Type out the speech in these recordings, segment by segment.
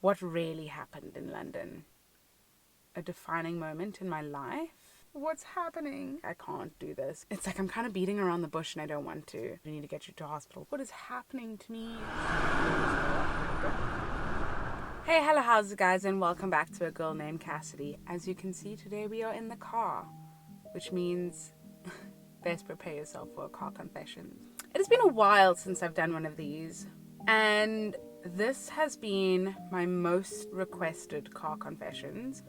what really happened in London. A defining moment in my life. What's happening? I can't do this. It's like I'm kind of beating around the bush and I don't want to. I need to get you to hospital. What is happening to me? Hey, hello, how's it guys, and welcome back to A Girl Named Cassidy. As you can see, today we are in the car, which means best prepare yourself for a car confession. It has been a while since I've done one of these, and this has been my most requested car confessions.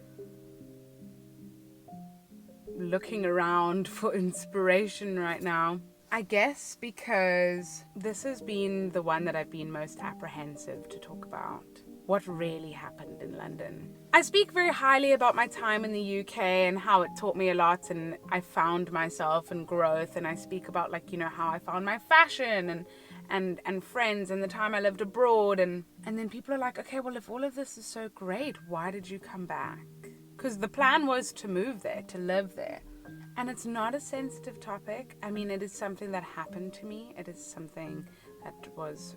Looking around for inspiration right now. I guess because this has been the one that I've been most apprehensive to talk about. What really happened in London. I speak very highly about my time in the UK and how it taught me a lot, and I found myself and growth, and I speak about how I found my fashion and friends and the time I lived abroad, and then people are like, okay, well, if all of this is so great, why did you come back? Because the plan was to move there, to live there. And it's not a sensitive topic. I mean, it is something that happened to me. It is something that was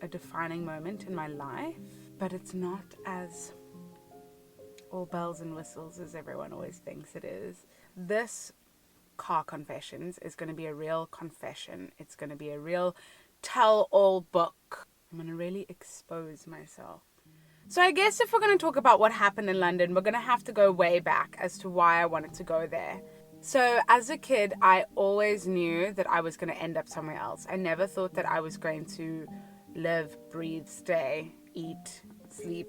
a defining moment in my life. But it's not as all bells and whistles as everyone always thinks it is. This car confessions is going to be a real confession. It's going to be a real tell-all book. I'm going to really expose myself. So I guess if we're going to talk about what happened in London, we're going to have to go way back as to why I wanted to go there. So as a kid, I always knew that I was going to end up somewhere else. I never thought that I was going to live, breathe, stay, eat, sleep,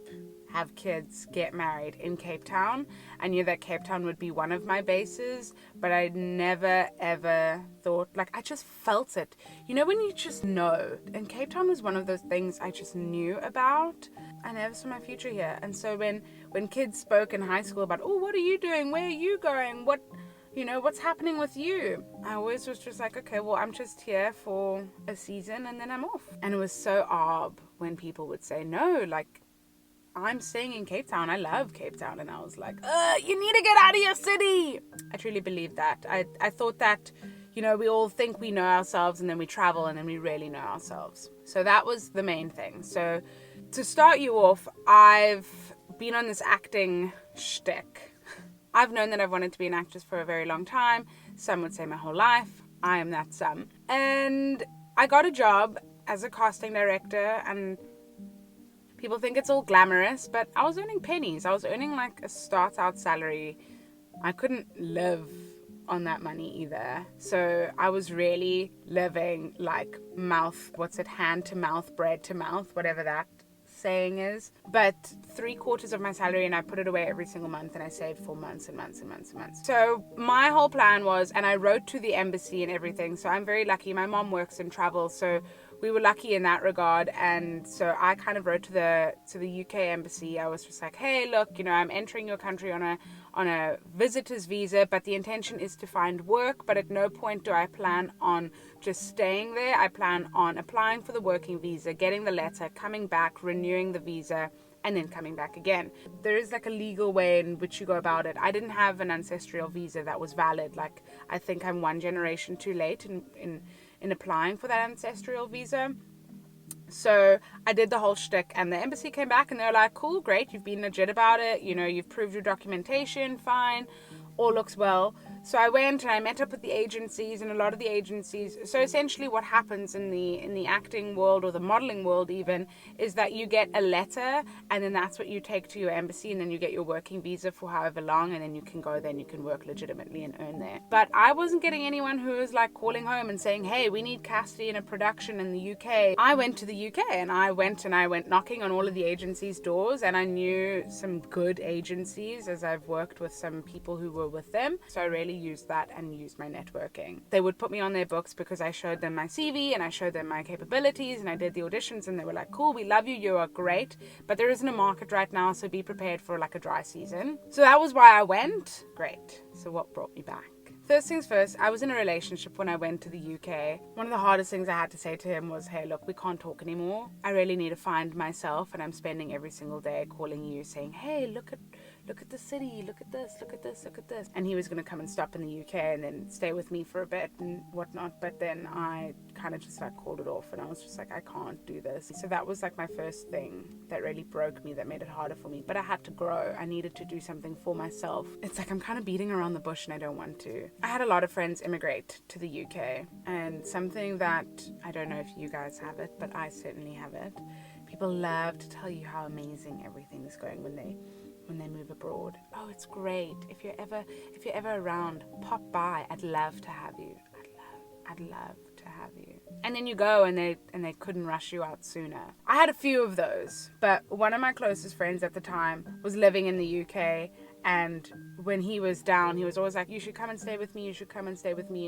have kids, get married in Cape Town. I knew that Cape Town would be one of my bases, but I never ever thought, I just felt it. You know when you just know? And Cape Town was one of those things I just knew about. I never saw my future here. And so when kids spoke in high school about, oh, what are you doing? Where are you going? What's happening with you? I always was just like, okay, well, I'm just here for a season and then I'm off. And it was so odd when people would say, no, I'm staying in Cape Town. I love Cape Town. And I was like, you need to get out of your city. I truly believed that. I thought that, we all think we know ourselves and then we travel and then we really know ourselves. So that was the main thing. So to start you off, I've been on this acting shtick. I've known that I've wanted to be an actress for a very long time. Some would say my whole life. I am that some. And I got a job as a casting director, and people think it's all glamorous, but I was earning pennies. I was earning a start out salary. I couldn't live on that money either. So I was really living hand to mouth, bread to mouth, whatever that saying is. But 3/4 of my salary, and I put it away every single month, and I saved for months and months and months and months. So my whole plan was, and I wrote to the embassy and everything, so I'm very lucky. My mom works in travel, so we were lucky in that regard. And so I kind of wrote to the UK embassy. I was just like, hey, look, I'm entering your country on a visitor's visa, but the intention is to find work, but at no point do I plan on just staying there. I plan on applying for the working visa, getting the letter, coming back, renewing the visa, and then coming back again. There is a legal way in which you go about it. I didn't have an ancestral visa that was valid. I think I'm one generation too late in applying for that ancestral visa. So I did the whole shtick, and the embassy came back and they were like, cool, great, you've been legit about it, you've proved your documentation, fine, all looks well. So I went and I met up with the agencies, and a lot of the agencies, so essentially what happens in the acting world, or the modeling world even, is that you get a letter, and then that's what you take to your embassy, and then you get your working visa for however long, and then you can go there and you can work legitimately and earn there. But I wasn't getting anyone who was calling home and saying, hey, we need Cassidy in a production in the UK. I went to the UK, and I went knocking on all of the agencies' doors, and I knew some good agencies as I've worked with some people who were with them. So I really used that and used my networking. They would put me on their books because I showed them my CV and I showed them my capabilities, and I did the auditions, and they were like, cool, we love you, you are great, but there isn't a market right now, so be prepared for a dry season. So that was why I went. Great. So what brought me back? First things first, I was in a relationship when I went to the UK. One of the hardest things I had to say to him was, hey, look, we can't talk anymore. I really need to find myself, and I'm spending every single day calling you saying, hey, look at the city, look at this, look at this, look at this. And he was going to come and stop in the UK and then stay with me for a bit and whatnot. But then I kind of just like called it off, and I was just like, I can't do this. So that was like my first thing that really broke me, that made it harder for me. But I had to grow. I needed to do something for myself. It's like I'm kind of beating around the bush and I don't want to. I had a lot of friends immigrate to the UK, and something that I don't know if you guys have it, but I certainly have it. People love to tell you how amazing everything's going when they move abroad. Oh, it's great. If you're ever around, pop by. I'd love to have you. I'd love to have you. And then you go and they couldn't rush you out sooner. I had a few of those, but one of my closest friends at the time was living in the UK, and when he was down, he was always like, you should come and stay with me,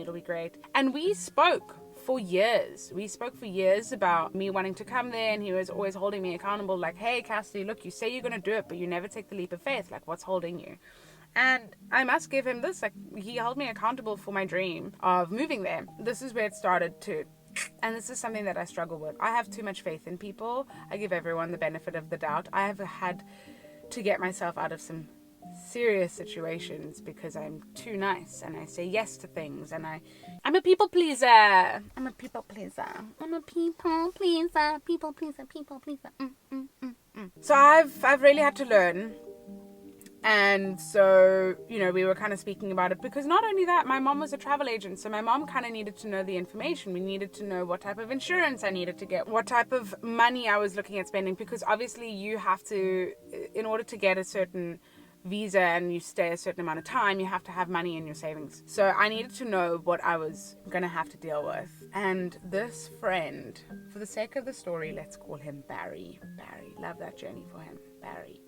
it'll be great. And we spoke for years. We spoke for years about me wanting to come there, and he was always holding me accountable, like, hey, Cassidy, look, you say you're going to do it, but you never take the leap of faith. Like, what's holding you? And I must give him this, like, he held me accountable for my dream of moving there. This is where it started to, and this is something that I struggle with. I have too much faith in people. I give everyone the benefit of the doubt. I have had to get myself out of some serious situations because I'm too nice and I say yes to things, and I'm a people pleaser. So I've really had to learn. And so, you know, we were kind of speaking about it because not only that, my mom was a travel agent. So my mom kind of needed to know the information. We needed to know what type of insurance I needed to get, what type of money I was looking at spending, because obviously you have to, in order to get a certain visa and you stay a certain amount of time, you have to have money in your savings. So I needed to know what I was going to have to deal with. And this friend, for the sake of the story, let's call him Barry. Love that journey for him. Barry.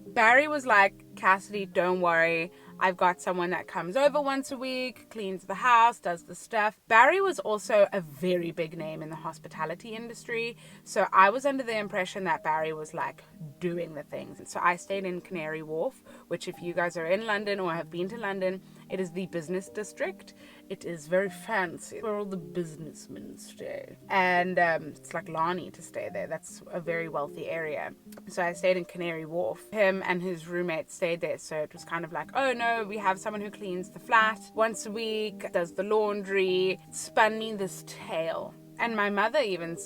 Barry was like, Cassidy, don't worry. I've got someone that comes over once a week, cleans the house, does the stuff. Barry was also a very big name in the hospitality industry. So I was under the impression that Barry was like doing the things. And so I stayed in Canary Wharf, which if you guys are in London or have been to London, it is the business district. It is very fancy where all the businessmen stay. And it's like Lani to stay there. That's a very wealthy area. So I stayed in Canary Wharf. Him and his roommate stayed there. So it was kind of like, oh no, we have someone who cleans the flat once a week, does the laundry. Spun me this tale. And my mother even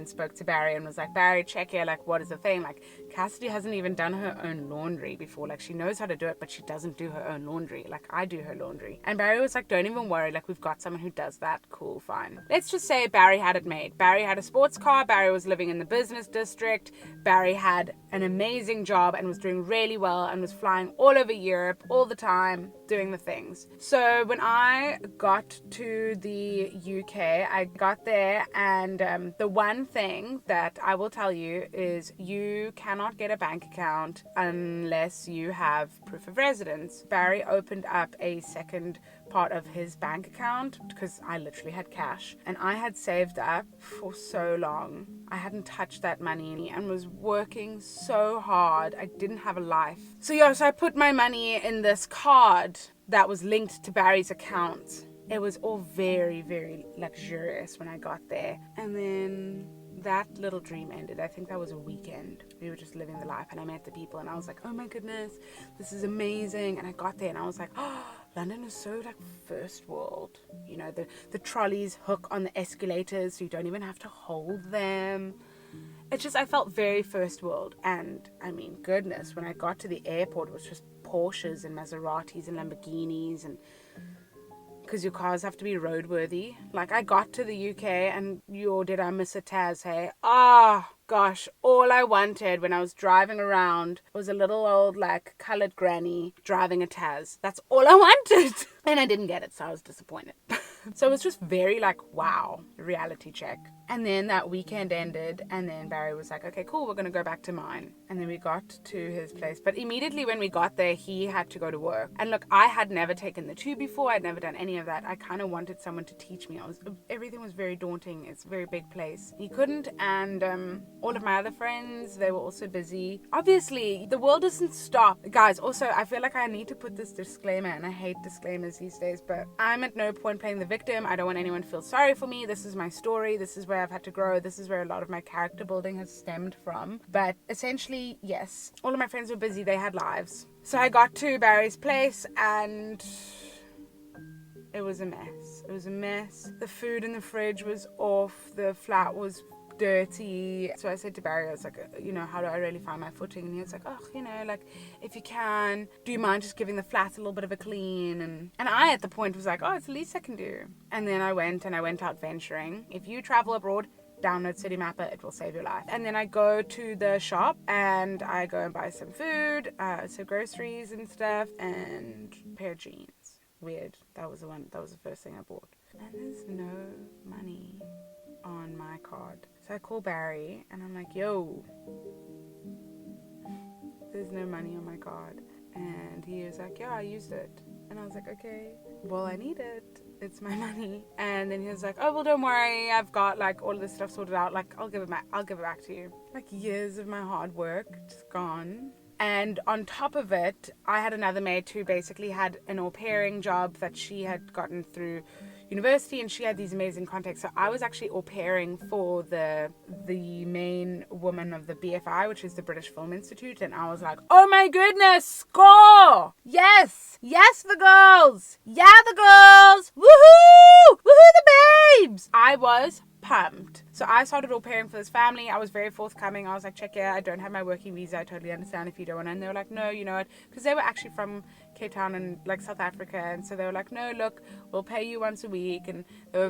spoke to Barry and was like, Barry, check here, like, what is the thing? Like, Cassidy hasn't even done her own laundry before. Like, she knows how to do it, but she doesn't do her own laundry. Like, I do her laundry. And Barry was like, don't even worry. Like, we've got someone who does that. Cool, fine. Let's just say Barry had it made. Barry had a sports car. Barry was living in the business district. Barry had an amazing job and was doing really well and was flying all over Europe all the time, doing the things. So when I got to the UK, I got there, and the one thing that I will tell you is you cannot get a bank account unless you have proof of residence. Barry opened up a second part of his bank account because I literally had cash, and I had saved up for so long. I hadn't touched that money and was working so hard. I didn't have a life. So I put my money in this card that was linked to Barry's account. It was all very, very luxurious when I got there. And then that little dream ended. I think that was a weekend. We were just living the life, and I met the people, and I was like, oh my goodness, this is amazing. And I got there and I was like, oh, London is so like first world. You know, the trolleys hook on the escalators so you don't even have to hold them. It's just, I felt very first world. And I mean, goodness, when I got to the airport, it was just Porsches and Maseratis and Lamborghinis, and because your cars have to be roadworthy. Like, I got to the UK and did I miss a Taz, hey? Gosh, all I wanted when I was driving around was a little old, like, coloured granny driving a Taz. That's all I wanted. And I didn't get it, so I was disappointed. So it was just very, like, wow, reality check. And then that weekend ended, and then Barry was like, okay, cool, we're going to go back to mine. And then we got to his place. But immediately when we got there, he had to go to work. And look, I had never taken the tube before. I'd never done any of that. I kind of wanted someone to teach me. Everything was very daunting. It's a very big place. He couldn't, and all of my other friends, they were also busy. Obviously, the world doesn't stop. Guys, also, I feel like I need to put this disclaimer, and I hate disclaimers these days, but I'm at no point playing the victim. I don't want anyone to feel sorry for me. This is my story. This is where I've had to grow. This is where a lot of my character building has stemmed from. But essentially, yes, all of my friends were busy. They had lives. So I got to Barry's place, and it was a mess. It was a mess. The food in the fridge was off. The flat was dirty. So I said to Barry, I was like, how do I really find my footing? And he was like, like, if you can, do you mind just giving the flat a little bit of a clean? And I at the point was like, it's the least I can do. And then I went out venturing. If you travel abroad, download City Mapper, it will save your life. And then I go to the shop and I go and buy some food, some groceries and stuff, and a pair of jeans. Weird. That was the first thing I bought. And there's no money on my card. So I call Barry and I'm like, yo, there's no money on my card. And he was like, yeah, I used it. And I was like, okay, well, I need it. It's my money. And then he was like, oh, well, don't worry. I've got like all of this stuff sorted out. Like, I'll give it back to you. Like years of my hard work just gone. And on top of it, I had another mate who basically had an au pairing job that she had gotten through university, and she had these amazing contacts. So I was actually au pairing for the main woman of the BFI, which is the British Film Institute, and I was like, oh my goodness, score! Yes, the girls! Yeah, the girls! Woohoo! Woohoo, the babes! I was pumped. So I started au pairing for this family. I was very forthcoming. I was like, check, I don't have my working visa. I totally understand if you don't want to. And they were like, no, you know what? Because they were actually from Cape Town and like South Africa. And so they were like, no, look, we'll pay you once a week. And they were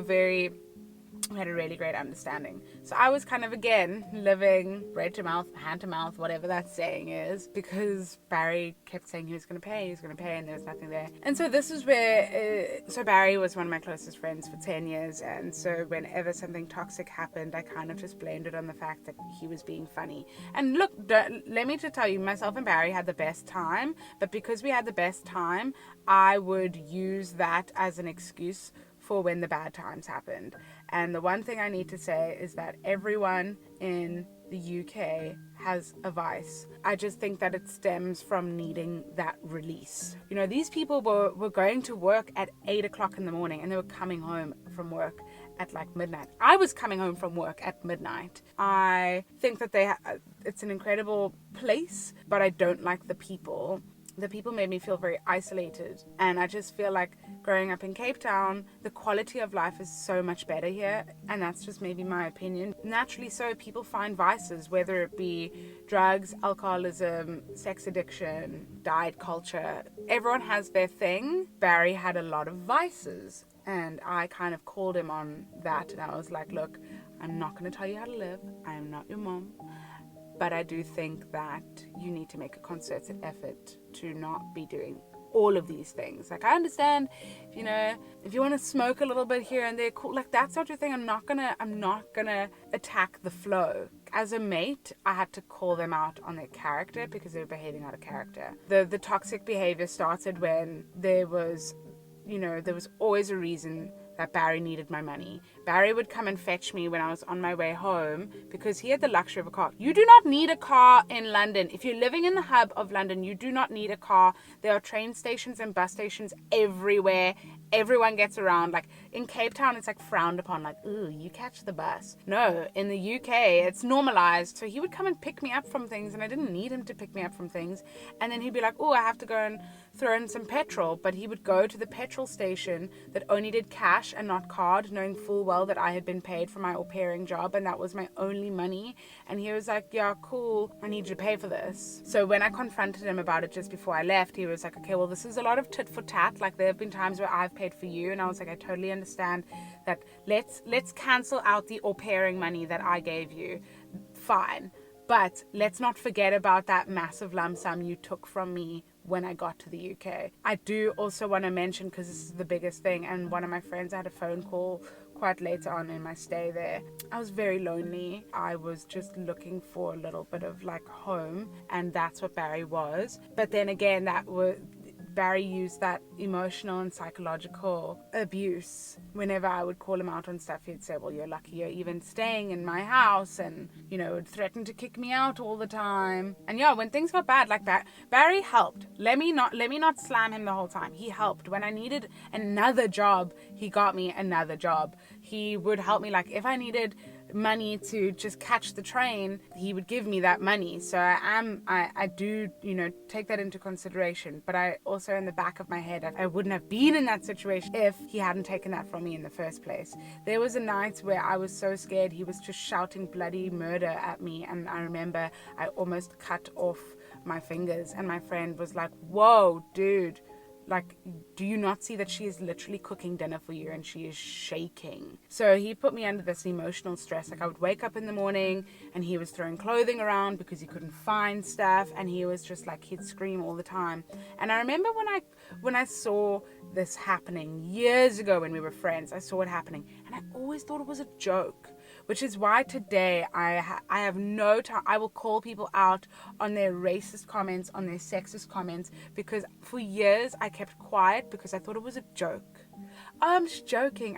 we had a really great understanding. So I was kind of, again, living bread to mouth, hand to mouth, whatever that saying is, because Barry kept saying he was going to pay, and there was nothing there. And so this is where, so Barry was one of my closest friends for 10 years. And so whenever something toxic happened, I kind of just blamed it on the fact that he was being funny. And look, let me just tell you, myself and Barry had the best time. But because we had the best time, I would use that as an excuse for when the bad times happened. And the one thing I need to say is that everyone in the UK has a vice. I just think that it stems from needing that release. You know, these people were going to work at 8 o'clock in the morning and they were coming home from work at like midnight. I was coming home from work at midnight. I think that it's an incredible place, but I don't like the people. The people made me feel very isolated, and I just feel like growing up in Cape Town, the quality of life is so much better here, and that's just maybe my opinion. Naturally so, people find vices, whether it be drugs, alcoholism, sex addiction, diet culture. Everyone has their thing. Barry had a lot of vices, and I kind of called him on that, and I was like, look, I'm not going to tell you how to live. I am not your mom. But I do think that you need to make a concerted effort to not be doing all of these things. Like, I understand, if you want to smoke a little bit here and there, cool. Like, that's not your thing. I'm not gonna attack the flow. As a mate, I had to call them out on their character because they were behaving out of character. The toxic behavior started when there was always a reason that Barry needed my money. Barry would come and fetch me when I was on my way home because he had the luxury of a car. You do not need a car in London. If you're living in the hub of London, you do not need a car. There are train stations and bus stations everywhere. Everyone gets around. Like in Cape Town, it's like frowned upon. Like, ooh, you catch the bus. No, in the UK, it's normalized. So he would come and pick me up from things, and I didn't need him to pick me up from things. And then he'd be like, oh, I have to go and throw in some petrol. But he would go to the petrol station that only did cash and not card, knowing full well that I had been paid for my au pairing job, and that was my only money. And he was like, yeah, cool, I need you to pay for this. So when I confronted him about it just before I left, he was like, okay, well, this is a lot of tit for tat. Like, there have been times where I've paid for you. And I was like, I totally understand that. Let's cancel out the au pairing money that I gave you. Fine. But let's not forget about that massive lump sum you took from me when I got to the UK. I do also want to mention, because this is the biggest thing, and one of my friends, I had a phone call quite later on in my stay there. I was very lonely. I was just looking for a little bit of like home, and that's what Barry was. But then again, Barry used that emotional and psychological abuse. Whenever I would call him out on stuff, he'd say, well, you're lucky you're even staying in my house, and, you know, would threaten to kick me out all the time. And yeah, when things got bad like that, Barry helped. Let me not slam him the whole time. He helped. When I needed another job, he got me another job. He would help me, like, if I needed money to just catch the train, he would give me that money. So I do, you know, take that into consideration. But I also, in the back of my head, I wouldn't have been in that situation if he hadn't taken that from me in the first place. There was a night where I was so scared, he was just shouting bloody murder at me, and I remember I almost cut off my fingers, and my friend was like, whoa, dude, like, do you not see that she is literally cooking dinner for you and she is shaking? So he put me under this emotional stress. Like, I would wake up in the morning and he was throwing clothing around because he couldn't find stuff, and he was just like, he'd scream all the time. And I remember when I saw this happening years ago when we were friends, I saw it happening and I always thought it was a joke. Which is why today I have no time. I will call people out on their racist comments, on their sexist comments, because for years I kept quiet because I thought it was a joke. Oh, I'm just joking,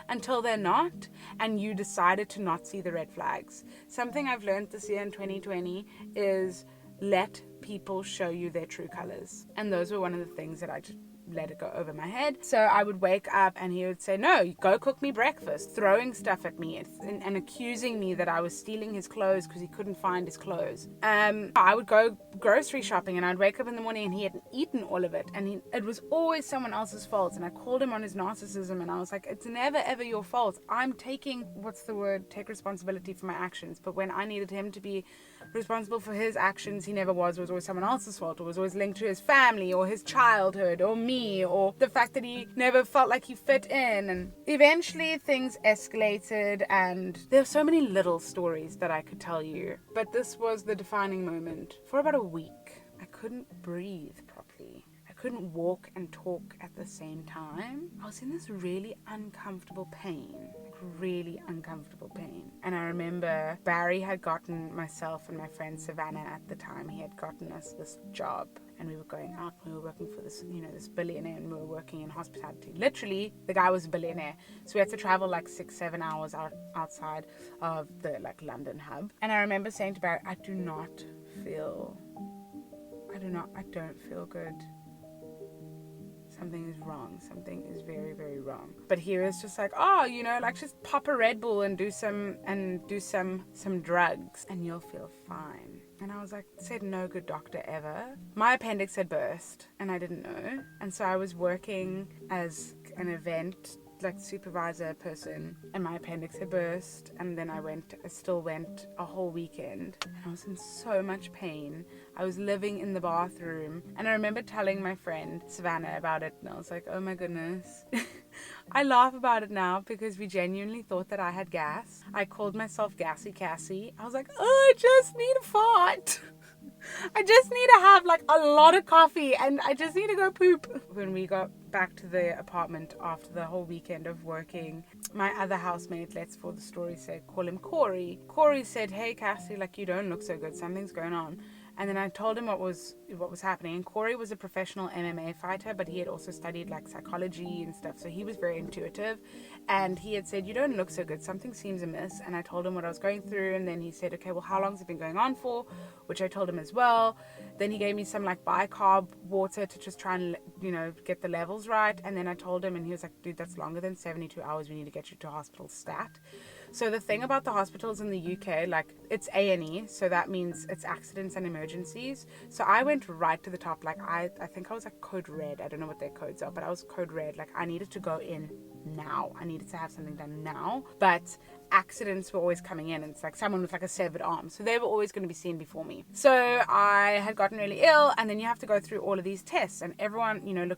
until they're not, and you decided to not see the red flags. Something I've learned this year in 2020 is let people show you their true colors. And those were one of the things that I just let it go over my head. So I would wake up and he would say, no, go cook me breakfast, throwing stuff at me and accusing me that I was stealing his clothes because he couldn't find his clothes. I would go grocery shopping and I'd wake up in the morning and he hadn't eaten all of it, and it was always someone else's fault. And I called him on his narcissism, and I was like, it's never ever your fault. I'm taking, take responsibility for my actions. But when I needed him to be responsible for his actions, he never was. It was always someone else's fault. It was always linked to his family or his childhood or me, or the fact that he never felt like he fit in. And eventually things escalated, and there are so many little stories that I could tell you, but this was the defining moment. For about a week, I couldn't breathe properly. I couldn't walk and talk at the same time. I was in this really uncomfortable pain. And I remember Barry had gotten myself and my friend Savannah at the time, he had gotten us this job, and we were going out, we were working for this, you know, this billionaire, and we were working in hospitality. Literally, the guy was a billionaire. So we had to travel like 6-7 hours outside of the like London hub. And I remember saying to Barry, I don't feel good. Something is wrong. Something is very, very wrong. But he was just like, oh, you know, like just pop a Red Bull and do some drugs and you'll feel fine. And I was like, said no good doctor ever. My appendix had burst and I didn't know. And so I was working as an event like supervisor person, and my appendix had burst, and then I still went a whole weekend, and I was in so much pain. I was living in the bathroom, and I remember telling my friend Savannah about it, and I was like, oh my goodness. I laugh about it now because we genuinely thought that I had gas. I called myself Gassy Cassie. I was like, oh, I just need a fart. I just need to have like a lot of coffee and I just need to go poop. When we got back to the apartment after the whole weekend of working, my other housemate, let's for the story's sake call him Corey. Corey said, hey Cassie, like you don't look so good, something's going on. And then I told him what was happening. And Corey was a professional MMA fighter, but he had also studied like psychology and stuff. So he was very intuitive. And he had said, you don't look so good. Something seems amiss. And I told him what I was going through. And then he said, okay, well, how long has it been going on for? Which I told him as well. Then he gave me some like bicarb water to just try and, you know, get the levels right. And then I told him, and he was like, dude, that's longer than 72 hours. We need to get you to hospital stat. So the thing about the hospitals in the UK, like it's A&E, so that means it's accidents and emergencies. So I went right to the top. Like I think I was like code red. I don't know what their codes are, but I was code red. Like I needed to go in now. I needed to have something done now. But accidents were always coming in, and it's like someone with like a severed arm, so they were always going to be seen before me. So I had gotten really ill, and then you have to go through all of these tests, and everyone, you know,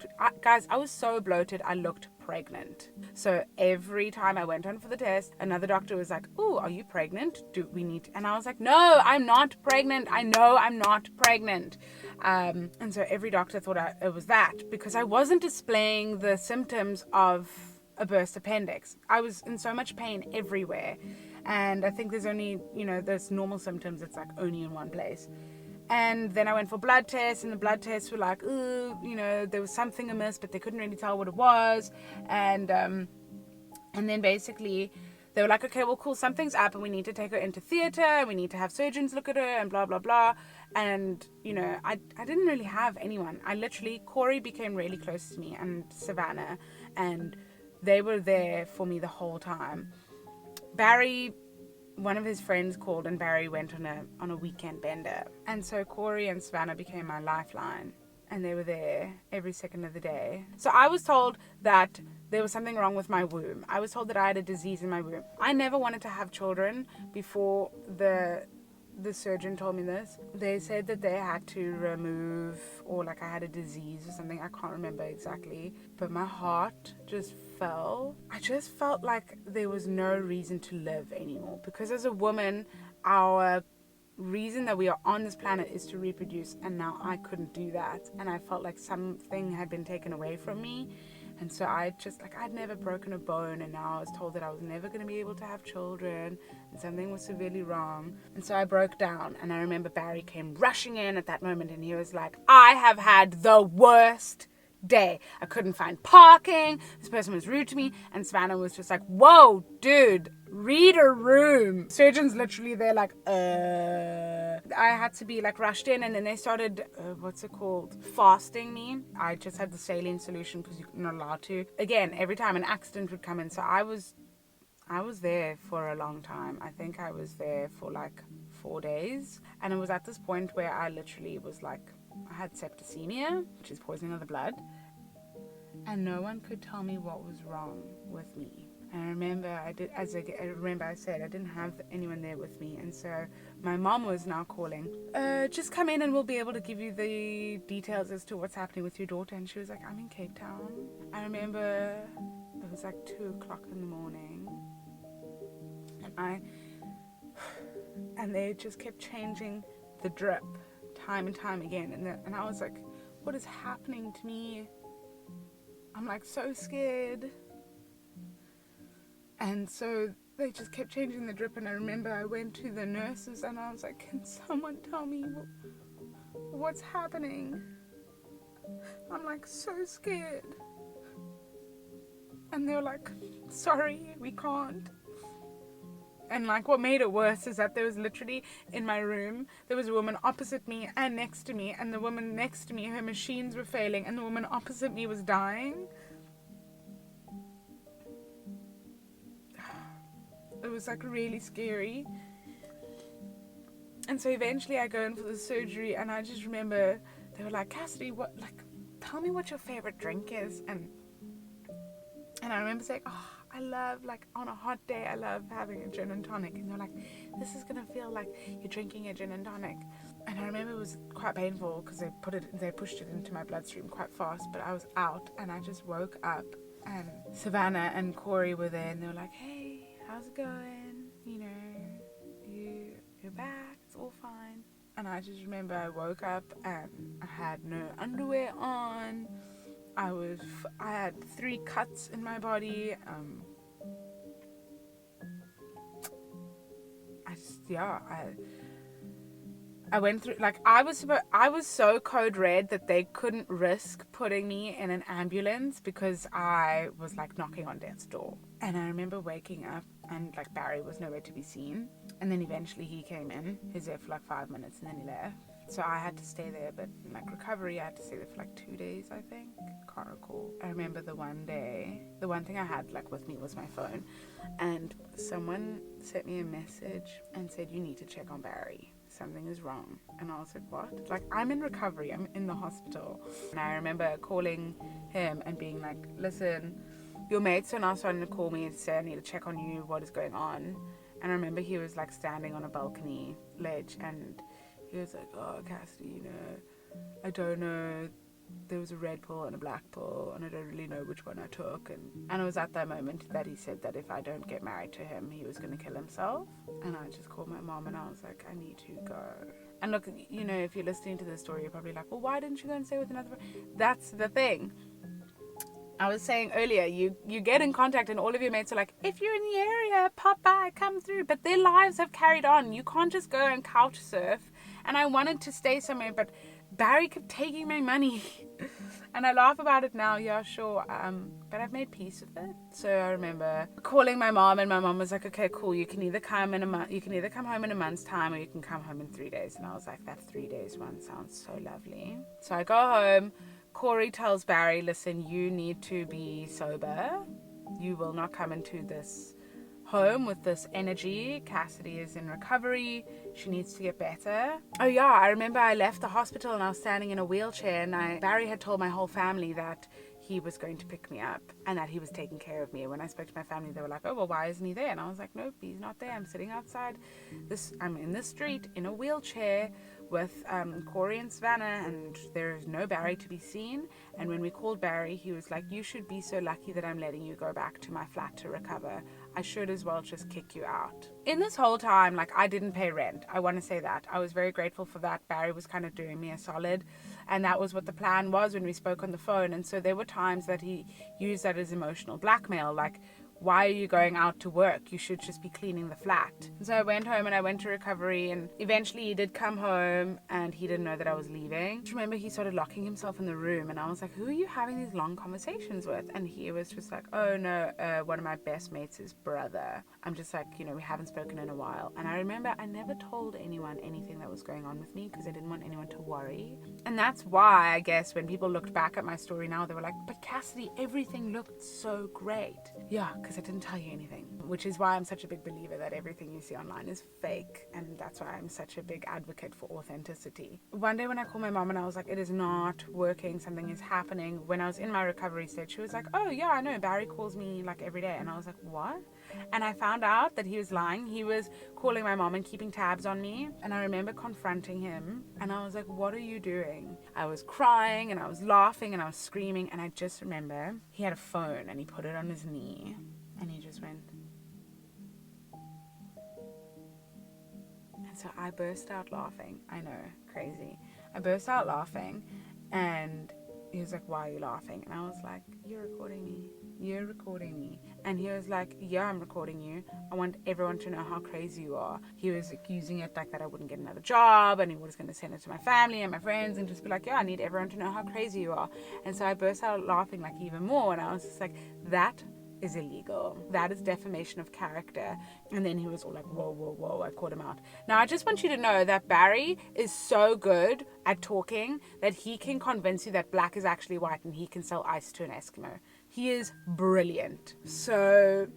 guys, I was so bloated, I looked pregnant. So every time I went on for the test, another doctor was like, oh, are you pregnant? Do we need to? And I was like, no, I'm not pregnant. I know I'm not pregnant. And so every doctor thought it was that, because I wasn't displaying the symptoms of a burst appendix. I was in so much pain everywhere. And I think there's only, there's normal symptoms. It's like only in one place. And then I went for blood tests, and the blood tests were like, ooh, there was something amiss, but they couldn't really tell what it was. And then basically they were like, okay, well, cool, something's up, and we need to take her into theater, and we need to have surgeons look at her, and blah, blah, blah. And, I didn't really have anyone. Corey became really close to me, and Savannah, and they were there for me the whole time. Barry, one of his friends called, and Barry went on a weekend bender. And so Corey and Savannah became my lifeline, and they were there every second of the day. So I was told that there was something wrong with my womb. I was told that I had a disease in my womb. I never wanted to have children before the surgeon told me this. They said that they had to remove, or like I had a disease or something. I can't remember exactly. But my heart just fell. I just felt like there was no reason to live anymore. Because as a woman, our reason that we are on this planet is to reproduce, and now I couldn't do that. And I felt like something had been taken away from me. And so I'd never broken a bone, and now I was told that I was never going to be able to have children, and something was severely wrong. And so I broke down, and I remember Barry came rushing in at that moment, and he was like, I have had the worst day. I couldn't find parking. This person was rude to me. And Savannah was just like, whoa, dude, read a room. Surgeons literally, they're like, I had to be like rushed in, and then they started, fasting me. I just had the saline solution because you're not allowed to. Again, every time an accident would come in. So I was there for a long time. I think I was there for like 4 days. And it was at this point where I literally was like, I had septicemia, which is poisoning of the blood, and no one could tell me what was wrong with me. And I remember I said I didn't have anyone there with me, and so my mom was now calling, just come in and we'll be able to give you the details as to what's happening with your daughter. And she was like, I'm in Cape Town. I remember it was like 2:00 in the morning, and they just kept changing the drip time and time again, and I was like, what is happening to me? I'm like so scared. And so they just kept changing the drip, and I remember I went to the nurses and I was like, can someone tell me what's happening? I'm like so scared. And they were like, sorry, we can't. And like what made it worse is that there was literally in my room, there was a woman opposite me and next to me, and the woman next to me, her machines were failing, and the woman opposite me was dying. It was like really scary. And so eventually I go in for the surgery, and I just remember they were like, Cassidy, tell me what your favorite drink is. And I remember saying, I love, like, on a hot day, I love having a gin and tonic. And they're like, this is going to feel like you're drinking a gin and tonic. And I remember it was quite painful because they pushed it into my bloodstream quite fast. But I was out, and I just woke up, and Savannah and Corey were there, and they were like, hey, how's it going? You're back. It's all fine. And I just remember I woke up, and I had no underwear on. I had 3 cuts in my body. I went through, like, I was so code red that they couldn't risk putting me in an ambulance because I was like knocking on death's door. And I remember waking up, and like Barry was nowhere to be seen. And then eventually he came in. He was there for like 5 minutes, and then he left. So I had to stay there, but in like recovery, I had to stay there for like 2 days, I think. Can't recall. I remember the one thing I had like with me was my phone, and someone sent me a message and said, you need to check on Barry. Something is wrong. And I was like, what? Like, I'm in recovery. I'm in the hospital. And I remember calling him and being like, listen, your mates are now starting to call me and say I need to check on you. What is going on? And I remember he was like standing on a balcony ledge, and he was like, oh, Cassidy, I don't know. There was a red pill and a black pill, and I don't really know which one I took. And it was at that moment that he said that if I don't get married to him, he was going to kill himself. And I just called my mom, and I was like, I need to go. And look, if you're listening to this story, you're probably like, well, why didn't you go and stay with another? That's the thing. I was saying earlier, you get in contact and all of your mates are like, if you're in the area, pop by, come through. But their lives have carried on. You can't just go and couch surf. And I wanted to stay somewhere, but Barry kept taking my money. And I laugh about it now, yeah, sure. But I've made peace with it. So I remember calling my mom, and my mom was like, okay, cool, you can either come in a month, you can either come home in a month's time, or you can come home in 3 days. And I was like, that 3 days one sounds so lovely. So I go home. Corey tells Barry, listen, you need to be sober. You will not come into this home with this energy. Cassidy is in recovery. She needs to get better. Oh yeah, I remember I left the hospital and I was standing in a wheelchair, and Barry had told my whole family that he was going to pick me up and that he was taking care of me. When I spoke to my family, they were like, oh, well, why isn't he there? And I was like, nope, he's not there. I'm sitting outside. I'm in the street in a wheelchair with Corey and Savannah, and there is no Barry to be seen. And when we called Barry, he was like, you should be so lucky that I'm letting you go back to my flat to recover. I should as well just kick you out. In this whole time, like, I didn't pay rent. I want to say that. I was very grateful for that. Barry was kind of doing me a solid, and that was what the plan was when we spoke on the phone. And so there were times that he used that as emotional blackmail, like, why are you going out to work? You should just be cleaning the flat. And so I went home and I went to recovery, and eventually he did come home and he didn't know that I was leaving. I just remember he started locking himself in the room, and I was like, who are you having these long conversations with? And he was just like, oh no, one of my best mates' brother. I'm just like, we haven't spoken in a while. And I remember I never told anyone anything that was going on with me because I didn't want anyone to worry. And that's why I guess when people looked back at my story now, they were like, but Cassidy, everything looked so great. Yeah, because I didn't tell you anything, which is why I'm such a big believer that everything you see online is fake, and that's why I'm such a big advocate for authenticity. One day when I called my mom and I was like, it is not working, something is happening, when I was in my recovery stage, she was like, oh yeah, I know, Barry calls me like every day. And I was like, what? And I found out that he was lying. He was calling my mom and keeping tabs on me, and I remember confronting him, and I was like, what are you doing? I was crying and I was laughing and I was screaming, and I just remember he had a phone and he put it on his knee. And he just went. And so I burst out laughing. I know, crazy. I burst out laughing, and he was like, why are you laughing? And I was like, you're recording me. You're recording me. And he was like, yeah, I'm recording you. I want everyone to know how crazy you are. He was like, using it like that I wouldn't get another job, and he was going to send it to my family and my friends and just be like, yeah, I need everyone to know how crazy you are. And so I burst out laughing like even more, and I was just like, that is illegal. That is defamation of character. And then he was all like, whoa, whoa, whoa. I called him out. Now, I just want you to know that Barry is so good at talking that he can convince you that black is actually white and he can sell ice to an Eskimo. He is brilliant. So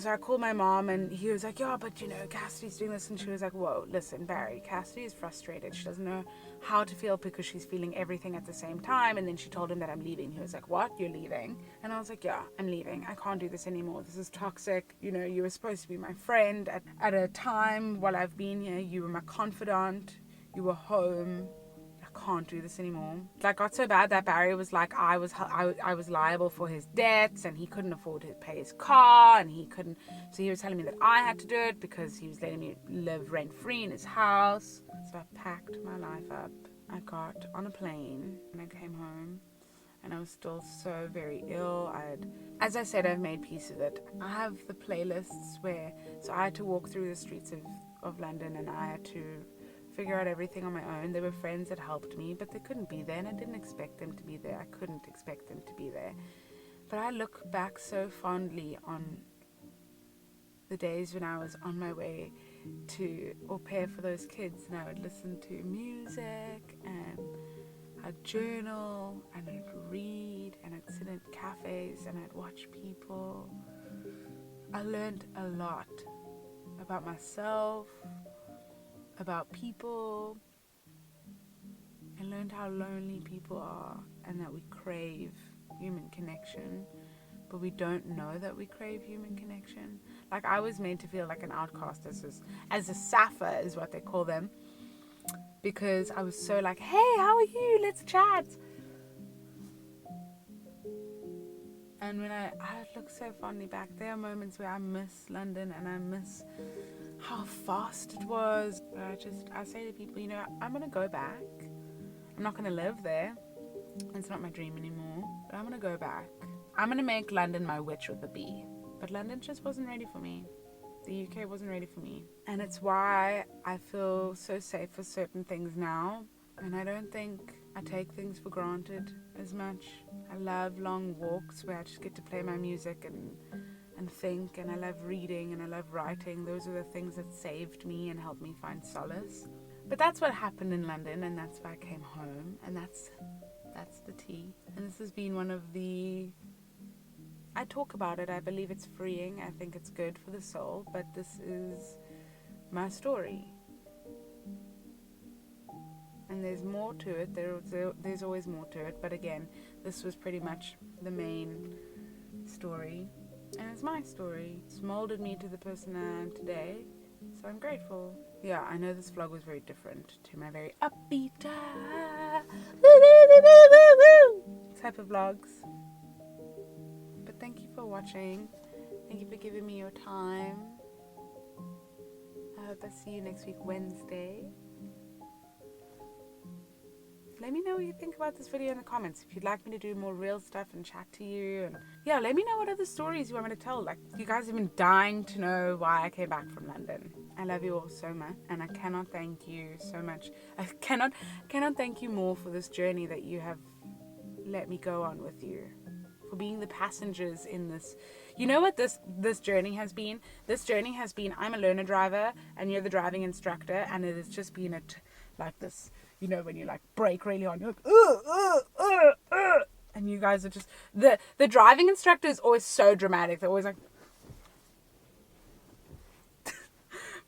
I called my mom, and he was like, yeah, but Cassidy's doing this. And she was like, whoa, listen, Barry, Cassidy is frustrated. She doesn't know how to feel because she's feeling everything at the same time. And then she told him that I'm leaving. He was like, what? You're leaving? And I was like, yeah, I'm leaving. I can't do this anymore. This is toxic. You were supposed to be my friend at a time while I've been here. You were my confidant. You were home. Can't do this anymore. It got so bad that Barry was like, I was liable for his debts, and he couldn't afford to pay his car, and he couldn't, so he was telling me that I had to do it because he was letting me live rent free in his house. So I packed my life up. I got on a plane and I came home, and I was still so very ill. As I said, I've made peace with it. I have the playlists so I had to walk through the streets of London, and I had to figure out everything on my own. There were friends that helped me, but they couldn't be there, and I didn't expect them to be there. I couldn't expect them to be there. But I look back so fondly on the days when I was on my way to au pair for those kids, and I would listen to music, and I'd journal, and I'd read, and I'd sit in cafes, and I'd watch people. I learned a lot about myself, about people. I learned how lonely people are, and that we crave human connection, but we don't know that we crave human connection. I was made to feel like an outcast as a Sappha is what they call them, because I was so like, hey, how are you? Let's chat. And when I look so fondly back, there are moments where I miss London, and I miss how fast it was. I say to people, I'm going to go back. I'm not going to live there. It's not my dream anymore, but I'm gonna go back. I'm gonna make London my witch with a B. But London just wasn't ready for me. The UK wasn't ready for me. And it's why I feel so safe for certain things now. And I don't think I take things for granted as much. I love long walks where I just get to play my music and think. And I love reading and I love writing. Those are the things that saved me and helped me find solace. But that's what happened in London, and that's why I came home. And that's the tea. And this has been one of the... I talk about it. I believe it's freeing. I think it's good for the soul. But this is my story. And there's more to it. There's always more to it. But again, this was pretty much the main story. And it's my story. It's molded me to the person I am today. So I'm grateful. Yeah, I know this vlog was very different to my very upbeat type of vlogs. But thank you for watching. Thank you for giving me your time. I hope I see you next week, Wednesday. Let me know what you think about this video in the comments. If you'd like me to do more real stuff and chat to you. And yeah, let me know what other stories you want me to tell. Like, you guys have been dying to know why I came back from London. I love you all so much. And I cannot thank you so much. I cannot thank you more for this journey that you have let me go on with you. For being the passengers in this. You know what this journey has been? This journey has been, I'm a learner driver and you're the driving instructor, and it has just been like this, you know, when you like brake really hard, you're like, and you guys are just, the driving instructor is always so dramatic. They're always like,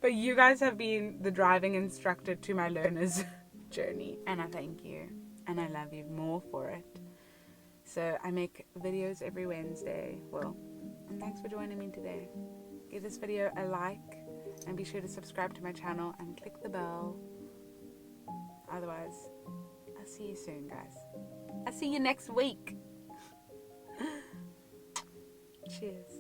but you guys have been the driving instructor to my learner's journey, and I thank you, and I love you more for it. So I make videos every Wednesday. Well, and thanks for joining me today. Give this video a like, and be sure to subscribe to my channel and click the bell. Otherwise, I'll see you soon, guys. I'll see you next week. Cheers.